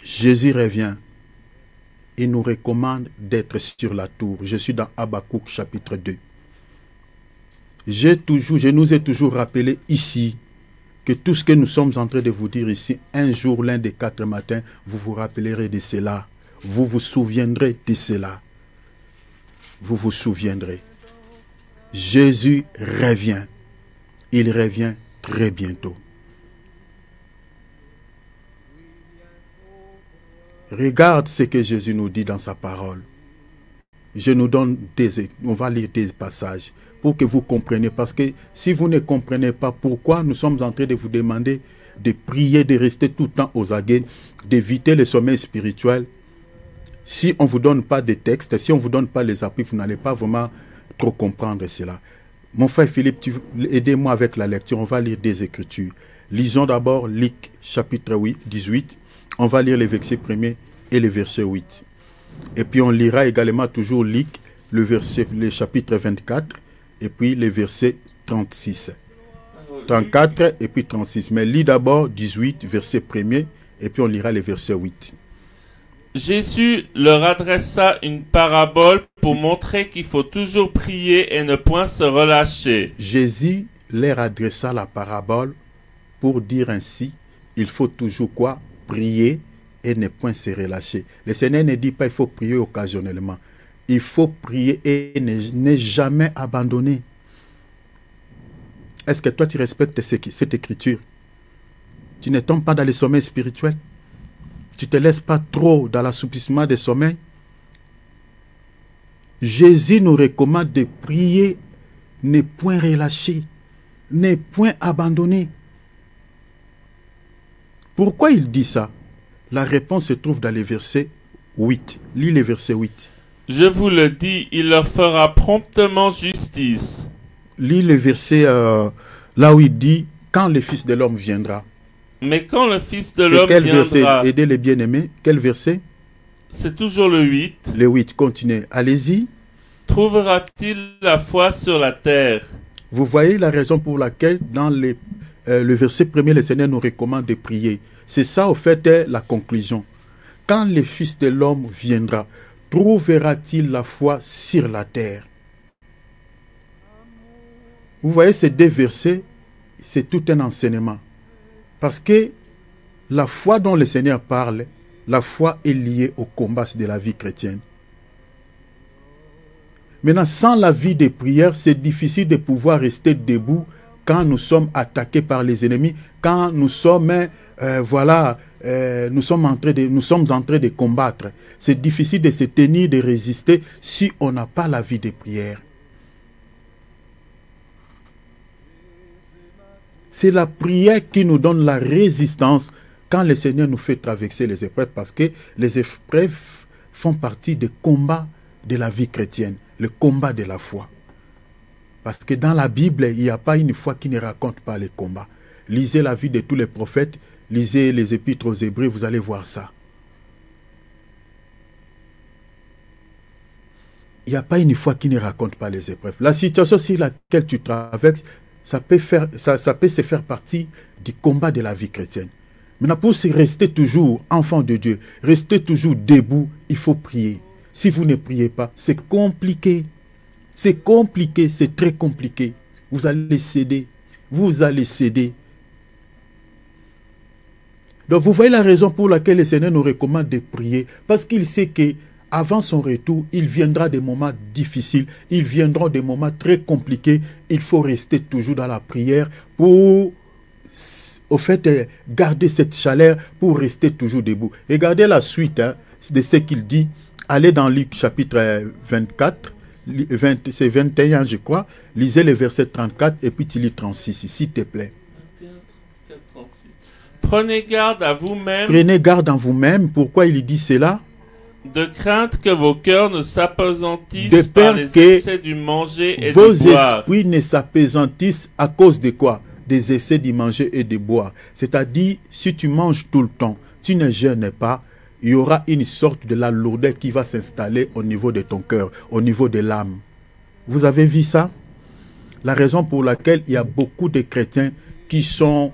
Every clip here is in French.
Jésus revient. Il nous recommande d'être sur la tour. Je suis dans Habakkuk chapitre 2. Je nous ai toujours rappelé ici que tout ce que nous sommes en train de vous dire ici, un jour, l'un des 4 matins, vous vous rappellerez de cela. Vous vous souviendrez de cela. Vous vous souviendrez. Jésus revient. Il revient très bientôt. Regarde ce que Jésus nous dit dans sa parole. On va lire des passages pour que vous compreniez. Parce que si vous ne comprenez pas pourquoi nous sommes en train de vous demander de prier, de rester tout le temps aux aguets, d'éviter le sommeil spirituel, si on ne vous donne pas de textes, si on ne vous donne pas les appuis, vous n'allez pas vraiment trop comprendre cela. Mon frère Philippe, aidez-moi avec la lecture. On va lire des Écritures. Lisons d'abord Luc chapitre 18. On va lire les versets 1er et le verset 8. Et puis on lira également toujours Luc, le chapitre 24, et puis le verset 36. 34 et puis 36. Mais lis d'abord 18, verset 1er, et puis on lira le verset 8. Jésus leur adressa une parabole pour montrer qu'il faut toujours prier et ne point se relâcher. Jésus leur adressa la parabole pour dire ainsi, il faut toujours quoi? Prier et ne point se relâcher. Le Seigneur ne dit pas il faut prier occasionnellement. Il faut prier et ne jamais abandonner. Est-ce que toi tu respectes cette écriture? Tu ne tombes pas dans les sommeils spirituels? Tu ne te laisses pas trop dans l'assouplissement des sommeils? Jésus nous recommande de prier, ne point relâcher, ne point abandonner. Pourquoi il dit ça? La réponse se trouve dans le verset 8. Lis le verset 8. Je vous le dis, il leur fera promptement justice. Lis le verset là où il dit, quand le Fils de l'homme viendra. Mais quand le Fils de l'homme viendra... Verset, aidez les bien-aimés. Quel verset? C'est toujours le 8. Le 8, continuez. Allez-y. Trouvera-t-il la foi sur la terre? Vous voyez la raison pour laquelle dans le verset 1er, le Seigneur nous recommande de prier. C'est ça, au fait, est la conclusion. Quand le Fils de l'homme viendra, trouvera-t-il la foi sur la terre? Vous voyez ces 2 versets, c'est tout un enseignement. Parce que la foi dont le Seigneur parle, la foi est liée au combat de la vie chrétienne. Maintenant, sans la vie de prière, c'est difficile de pouvoir rester debout quand nous sommes attaqués par les ennemis, quand nous sommes, nous sommes en train de combattre. C'est difficile de se tenir, de résister si on n'a pas la vie de prière. C'est la prière qui nous donne la résistance quand le Seigneur nous fait traverser les épreuves, parce que les épreuves font partie des combats de la vie chrétienne, le combat de la foi. Parce que dans la Bible, il n'y a pas une foi qui ne raconte pas les combats. Lisez la vie de tous les prophètes, lisez les épîtres aux Hébreux, vous allez voir ça. Il n'y a pas une foi qui ne raconte pas les épreuves. La situation sur laquelle tu traverses, ça peut se faire partie du combat de la vie chrétienne. Maintenant, pour rester toujours enfant de Dieu, rester toujours debout, il faut prier. Si vous ne priez pas, c'est compliqué. C'est compliqué, c'est très compliqué. Vous allez céder. Vous allez céder. Donc, vous voyez la raison pour laquelle le Seigneur nous recommande de prier. Parce qu'il sait qu'avant son retour, il viendra des moments difficiles. Il viendra des moments très compliqués. Il faut rester toujours dans la prière pour, au fait, garder cette chaleur pour rester toujours debout. Regardez la suite de ce qu'il dit. Allez dans Luc chapitre 24. C'est 21, je crois. Lisez les versets 34 et puis tu lis 36, s'il te plaît. 21, 34, 36. Prenez garde à vous-même. Prenez garde en vous-même. Pourquoi il dit cela? De crainte que vos cœurs ne s'apesantissent par les excès du manger et du boire. Vos esprits ne s'apesantissent à cause de quoi? Des excès du manger et de boire. C'est-à-dire, si tu manges tout le temps, tu ne jeûnes pas, il y aura une sorte de la lourdeur qui va s'installer au niveau de ton cœur, au niveau de l'âme. Vous avez vu ça? La raison pour laquelle il y a beaucoup de chrétiens qui sont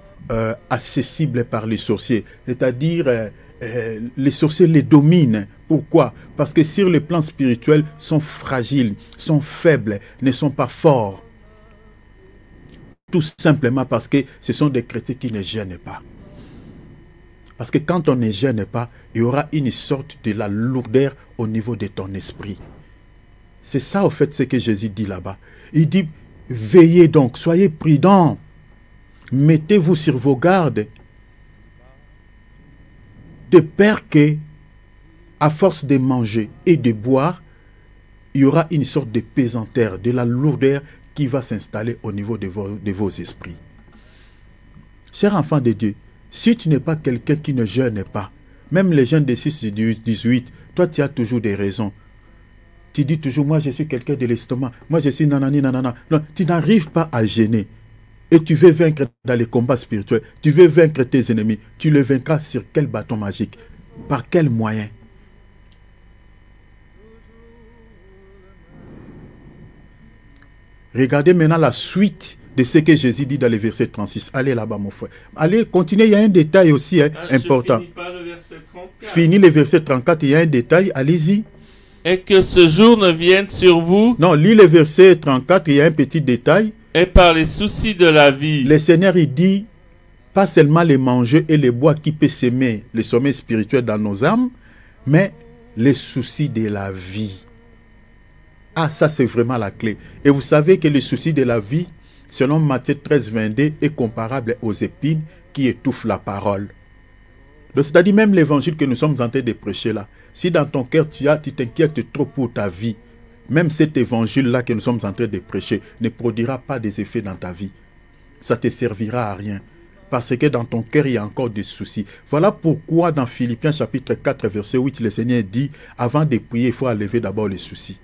accessibles par les sorciers. C'est-à-dire, les sorciers les dominent. Pourquoi? Parce que sur le plan spirituel, sont fragiles, sont faibles, ne sont pas forts. Tout simplement parce que ce sont des chrétiens qui ne gênent pas. Parce que quand on ne gêne pas, il y aura une sorte de la lourdeur au niveau de ton esprit. C'est ça, au fait, ce que Jésus dit là-bas. Il dit, veillez donc, soyez prudents. Mettez-vous sur vos gardes. De peur que, à force de manger et de boire, il y aura une sorte de pesanteur, de la lourdeur qui va s'installer au niveau de vos esprits. Chers enfants de Dieu, si tu n'es pas quelqu'un qui ne jeûne pas, même les jeunes de 6 et 18, toi tu as toujours des raisons. Tu dis toujours, moi je suis quelqu'un de l'estomac, moi je suis nanani nanana. Non, tu n'arrives pas à jeûner. Et tu veux vaincre dans les combats spirituels, tu veux vaincre tes ennemis, tu le vaincras sur quel bâton magique? Par quel moyen? Regardez maintenant la suite de ce que Jésus dit dans le verset 36. Allez là-bas, mon frère. Allez, continuez. Il y a un détail aussi important. Je finis pas le verset 34. Fini le verset 34. Il y a un détail. Allez-y. Et que ce jour ne vienne sur vous. Non, lis le verset 34. Il y a un petit détail. Et par les soucis de la vie. Le Seigneur, il dit, pas seulement les manger et les boire qui peut s'aimer les sommets spirituels dans nos âmes, mais les soucis de la vie. Ah, ça c'est vraiment la clé. Et vous savez que le souci de la vie, selon Matthieu 13, 22, est comparable aux épines qui étouffent la parole. Donc, c'est-à-dire même l'évangile que nous sommes en train de prêcher là. Si dans ton cœur tu t'inquiètes trop pour ta vie, même cet évangile-là que nous sommes en train de prêcher ne produira pas des effets dans ta vie. Ça ne te servira à rien. Parce que dans ton cœur, il y a encore des soucis. Voilà pourquoi dans Philippiens chapitre 4, verset 8, le Seigneur dit, avant de prier, il faut enlever d'abord les soucis.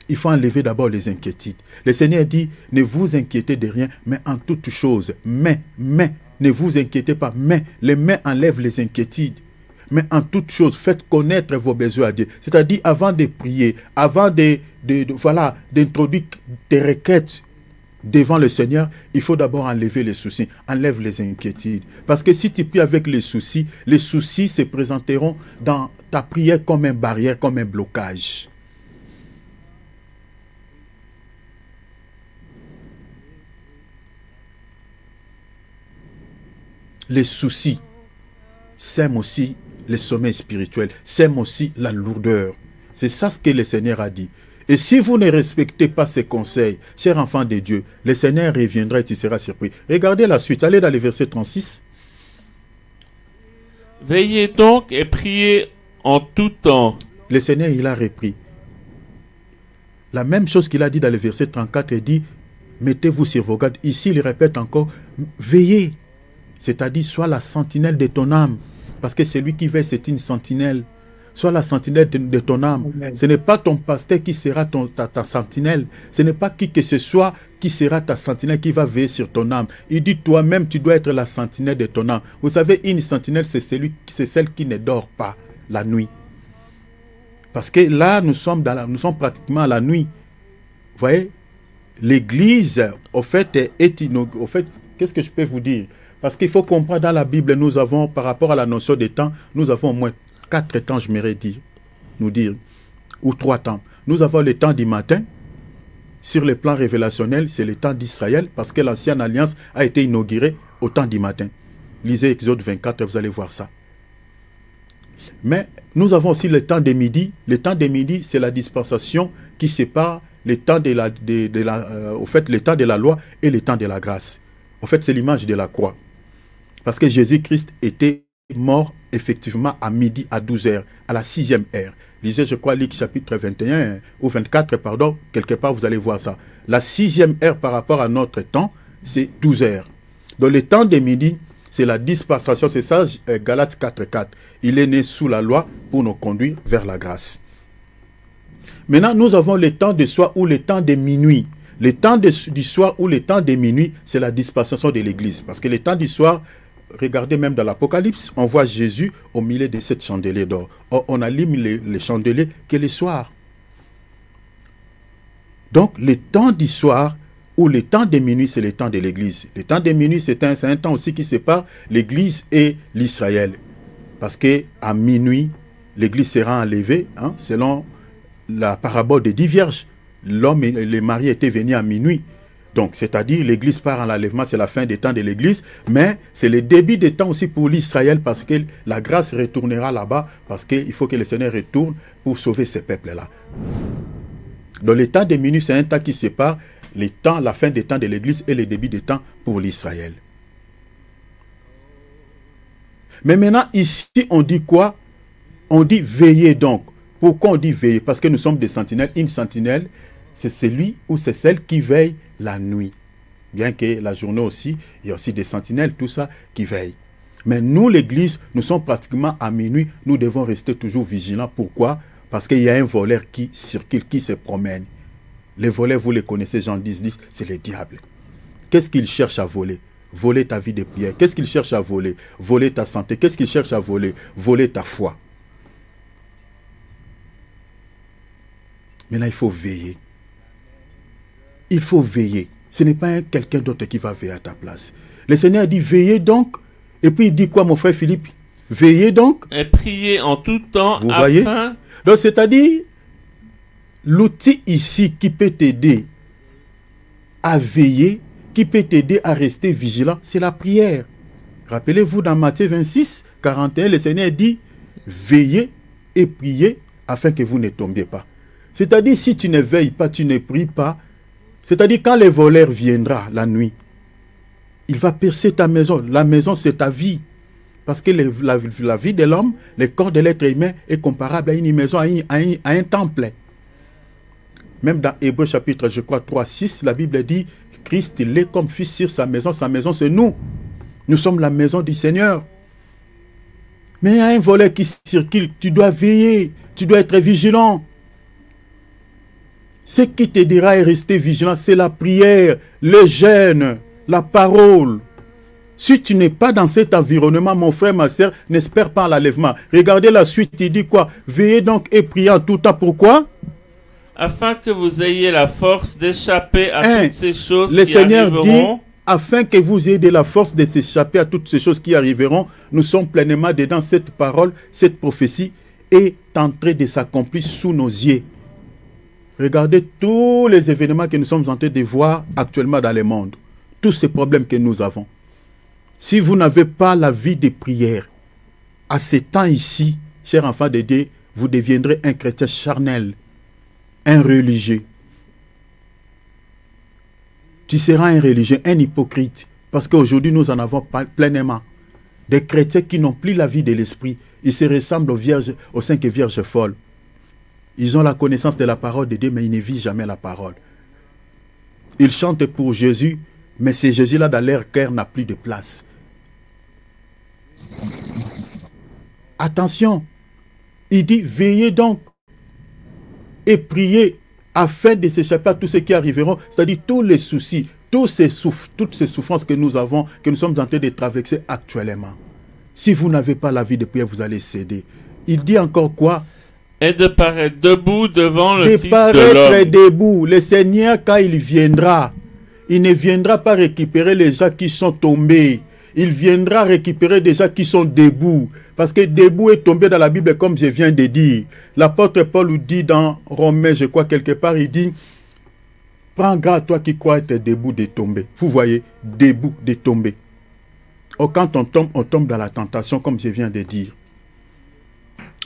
Il faut enlever d'abord les inquiétudes. Le Seigneur dit, ne vous inquiétez de rien, mais en toutes choses. Mais, ne vous inquiétez pas. Mais, les mais enlèvent les inquiétudes. Mais en toutes choses, faites connaître vos besoins à Dieu. C'est-à-dire, avant de prier, avant d'introduire des requêtes devant le Seigneur, il faut d'abord enlever les soucis. Enlève les inquiétudes. Parce que si tu pries avec les soucis se présenteront dans ta prière comme une barrière, comme un blocage. Les soucis sèment aussi les sommets spirituels, sèment aussi la lourdeur. C'est ça ce que le Seigneur a dit. Et si vous ne respectez pas ces conseils, chers enfants de Dieu, le Seigneur reviendra et tu seras surpris. Regardez la suite, allez dans le verset 36. Veillez donc et priez en tout temps. Le Seigneur, il a repris. La même chose qu'il a dit dans le verset 34, il dit, mettez-vous sur vos gardes. Ici, il répète encore, veillez. C'est-à-dire, sois la sentinelle de ton âme. Parce que celui qui veille, c'est une sentinelle. Sois la sentinelle de ton âme. Amen. Ce n'est pas ton pasteur qui sera ta sentinelle. Ce n'est pas qui que ce soit qui sera ta sentinelle qui va veiller sur ton âme. Il dit, toi-même, tu dois être la sentinelle de ton âme. Vous savez, une sentinelle, c'est celle qui ne dort pas la nuit. Parce que là, nous sommes pratiquement à la nuit. Vous voyez, l'église, au fait, qu'est-ce que je peux vous dire? Parce qu'il faut comprendre, dans la Bible, nous avons, par rapport à la notion des temps, nous avons au moins 4 temps, je m'aurais dit, ou 3 temps. Nous avons le temps du matin. Sur le plan révélationnel, c'est le temps d'Israël, parce que l'ancienne alliance a été inaugurée au temps du matin. Lisez Exode 24, vous allez voir ça. Mais nous avons aussi le temps de midi. Le temps de midi, c'est la dispensation qui sépare le temps le temps de la loi et le temps de la grâce. En fait, c'est l'image de la croix. Parce que Jésus-Christ était mort effectivement à midi à 12h, à la 6e heure. Lisez, je crois, Luc chapitre 21 ou 24, pardon, quelque part vous allez voir ça. La 6e heure par rapport à notre temps, c'est 12h. Donc le temps de midi, c'est la dispensation, c'est ça, Galates 4.4. Il est né sous la loi pour nous conduire vers la grâce. Maintenant, nous avons le temps de soir ou le temps de minuit. Le temps du soir ou le temps de minuit, c'est la dispensation de l'église. Parce que le temps du soir, regardez même dans l'Apocalypse, on voit Jésus au milieu de 7 chandeliers d'or. Or, on allume les chandeliers que le soir. Donc, le temps du soir ou le temps de minuit, c'est le temps de l'église. Le temps de minuit, c'est un temps aussi qui sépare l'église et l'Israël. Parce qu'à minuit, l'église sera enlevée, hein, selon la parabole des 10 vierges. L'homme et les maris étaient venus à minuit. Donc, c'est-à-dire, l'église part en enlèvement, c'est la fin des temps de l'église, mais c'est le début des temps aussi pour l'Israël, parce que la grâce retournera là-bas, parce qu'il faut que le Seigneur retourne pour sauver ces peuples-là. Donc, le temps de minuit, c'est un temps qui sépare la fin des temps de l'église et le début des temps pour l'Israël. Mais maintenant, ici, on dit quoi? On dit veiller donc. Pourquoi on dit veiller? Parce que nous sommes des sentinelles. Une sentinelle, c'est celui ou c'est celle qui veille la nuit. Bien que la journée aussi, il y a aussi des sentinelles, tout ça, qui veillent. Mais nous, l'église, nous sommes pratiquement à minuit. Nous devons rester toujours vigilants. Pourquoi? Parce qu'il y a un voleur qui circule, qui se promène. Les voleurs, vous les connaissez, Jean 10, c'est le diable. Qu'est-ce qu'il cherche à voler? Voler ta vie de prière. Qu'est-ce qu'il cherche à voler? Voler ta santé. Qu'est-ce qu'il cherche à voler? Voler ta foi. Maintenant, il faut veiller. Il faut veiller. Ce n'est pas quelqu'un d'autre qui va veiller à ta place. Le Seigneur dit veillez donc. Et puis il dit quoi, mon frère Philippe? Veillez donc. Et priez en tout temps. Vous voyez? Donc c'est-à-dire, l'outil ici qui peut t'aider à veiller, qui peut t'aider à rester vigilant, c'est la prière. Rappelez-vous dans Matthieu 26, 41, le Seigneur dit veillez et priez afin que vous ne tombiez pas. C'est-à-dire, si tu ne veilles pas, tu ne pries pas, c'est-à-dire quand le voleur viendra la nuit, il va percer ta maison. La maison, c'est ta vie. Parce que la vie de l'homme, le corps de l'être humain est comparable à une maison, à un temple. Même dans Hébreux chapitre, je crois, 3, 6, la Bible dit, Christ, il est comme fils sur sa maison c'est nous. Nous sommes la maison du Seigneur. Mais il y a un voleur qui circule, tu dois veiller, tu dois être vigilant. Ce qui t'aidera à rester vigilant, c'est la prière, le jeûne, la parole. Si tu n'es pas dans cet environnement, mon frère, ma soeur, n'espère pas l'enlèvement. Regardez la suite, il dit quoi? Veillez donc et priez en tout temps. Pourquoi? Afin que vous ayez la force d'échapper à toutes ces choses le qui Seigneur arriveront. Dit, afin que vous ayez de la force de s'échapper à toutes ces choses qui arriveront, nous sommes pleinement dedans. Cette parole, cette prophétie est en train de s'accomplir sous nos yeux. Regardez tous les événements que nous sommes en train de voir actuellement dans le monde. Tous ces problèmes que nous avons. Si vous n'avez pas la vie de prière, à ce temps ici, chers enfants de Dieu, vous deviendrez un chrétien charnel, un religieux. Tu seras un religieux, un hypocrite. Parce qu'aujourd'hui, nous en avons pleinement. Des chrétiens qui n'ont plus la vie de l'esprit. Ils se ressemblent aux 5 vierges folles. Ils ont la connaissance de la parole de Dieu, mais ils ne vivent jamais la parole. Ils chantent pour Jésus, mais ce Jésus-là, dans leur cœur, n'a plus de place. Attention, il dit, veillez donc et priez afin de s'échapper à tout ce qui arriveront, c'est-à-dire tous les soucis, toutes ces souffrances que nous avons, que nous sommes en train de traverser actuellement. Si vous n'avez pas la vie de prière, vous allez céder. Il dit encore quoi? Et de paraître debout devant le Fils de l'homme. De paraître debout. Le Seigneur, quand il viendra, il ne viendra pas récupérer les gens qui sont tombés. Il viendra récupérer des gens qui sont debout. Parce que debout est tombé dans la Bible comme je viens de dire. L'apôtre Paul dit dans Romains, je crois quelque part, il dit, prends garde toi qui crois être debout de tomber. Vous voyez, debout de tomber. Oh, quand on tombe dans la tentation comme je viens de dire.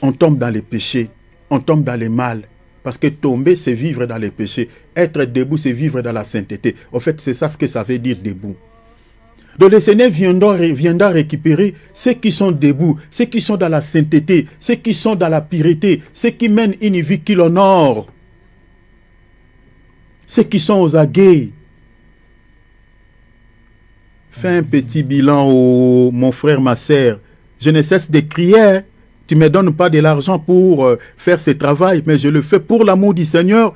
On tombe dans les péchés. On tombe dans le mal. Parce que tomber, c'est vivre dans les péchés. Être debout, c'est vivre dans la sainteté. En fait, c'est ça ce que ça veut dire debout. Donc le Seigneur viendra récupérer ceux qui sont debout, ceux qui sont dans la sainteté, ceux qui sont dans la pureté, ceux qui mènent une vie qui l'honore, ceux qui sont aux aguets. Fais un petit bilan, mon frère, ma sœur. Je ne cesse de crier. Tu ne me donnes pas de l'argent pour faire ce travail, mais je le fais pour l'amour du Seigneur,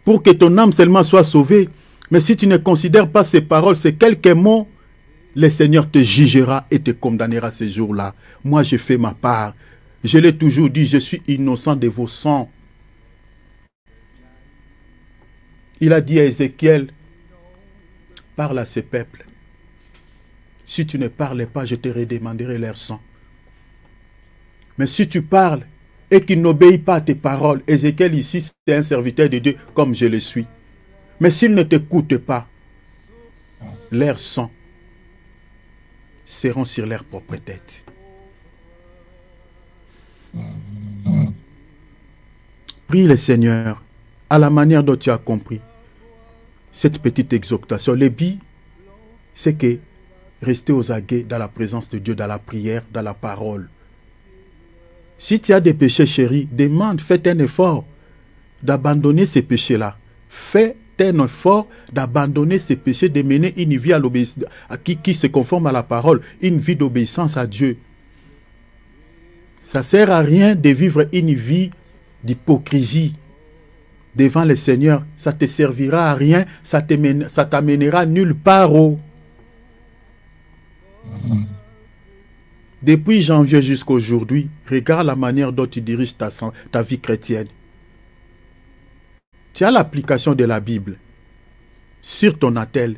pour que ton âme seulement soit sauvée. Mais si tu ne considères pas ces paroles, ces quelques mots, le Seigneur te jugera et te condamnera ces jours-là. Moi, je fais ma part. Je l'ai toujours dit, je suis innocent de vos sangs. Il a dit à Ézéchiel, parle à ce peuple. Si tu ne parles pas, je te redemanderai leur sang. Mais si tu parles et qu'il n'obéit pas à tes paroles, Ézéchiel ici, c'est un serviteur de Dieu comme je le suis. Mais s'il ne t'écoute pas, leurs sangs seront sur leur propre tête. Prie le Seigneur à la manière dont tu as compris cette petite exhortation. Le but, c'est que rester aux aguets dans la présence de Dieu, dans la prière, dans la parole. Si tu as des péchés, chérie, demande, fais un effort d'abandonner ces péchés-là. Fais un effort d'abandonner ces péchés, de mener une vie à l'obéissance, qui se conforme à la parole, une vie d'obéissance à Dieu. Ça ne sert à rien de vivre une vie d'hypocrisie devant le Seigneur. Ça ne te servira à rien, ça t'amènera nulle part. Depuis janvier jusqu'à aujourd'hui, regarde la manière dont tu diriges ta vie chrétienne. Tu as l'application de la Bible sur ton attel.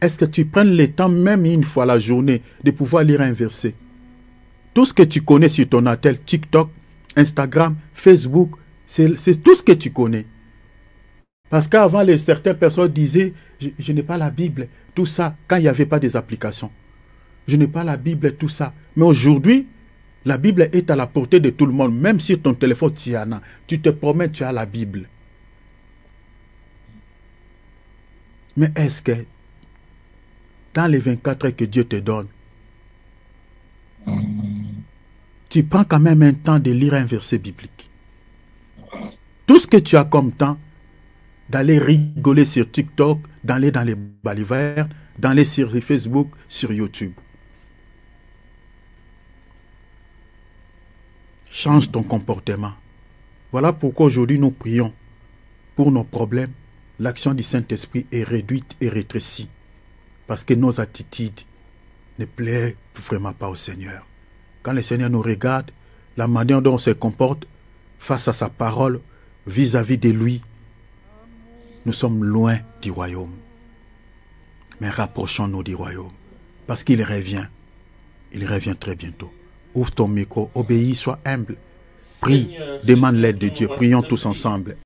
Est-ce que tu prends le temps, même une fois la journée, de pouvoir lire un verset? Tout ce que tu connais sur ton attel, TikTok, Instagram, Facebook, c'est tout ce que tu connais. Parce qu'avant, certaines personnes disaient, je n'ai pas la Bible, tout ça, quand il n'y avait pas des applications. Je n'ai pas la Bible, tout ça. Mais aujourd'hui, la Bible est à la portée de tout le monde. Même sur ton téléphone, tu en as. Tu te promets, tu as la Bible. Mais est-ce que, dans les 24 heures que Dieu te donne, tu prends quand même un temps de lire un verset biblique? Tout ce que tu as comme temps, d'aller rigoler sur TikTok, d'aller dans les balivernes, d'aller sur Facebook, sur YouTube. Change ton comportement. Voilà pourquoi aujourd'hui nous prions pour nos problèmes. L'action du Saint-Esprit est réduite et rétrécie. Parce que nos attitudes ne plaisent vraiment pas au Seigneur. Quand le Seigneur nous regarde, la manière dont on se comporte face à sa parole, vis-à-vis de lui, nous sommes loin du royaume. Mais rapprochons-nous du royaume. Parce qu'il revient. Il revient très bientôt. Ouvre ton micro, obéis, sois humble. Prie, demande l'aide de Dieu. Prions tous ensemble.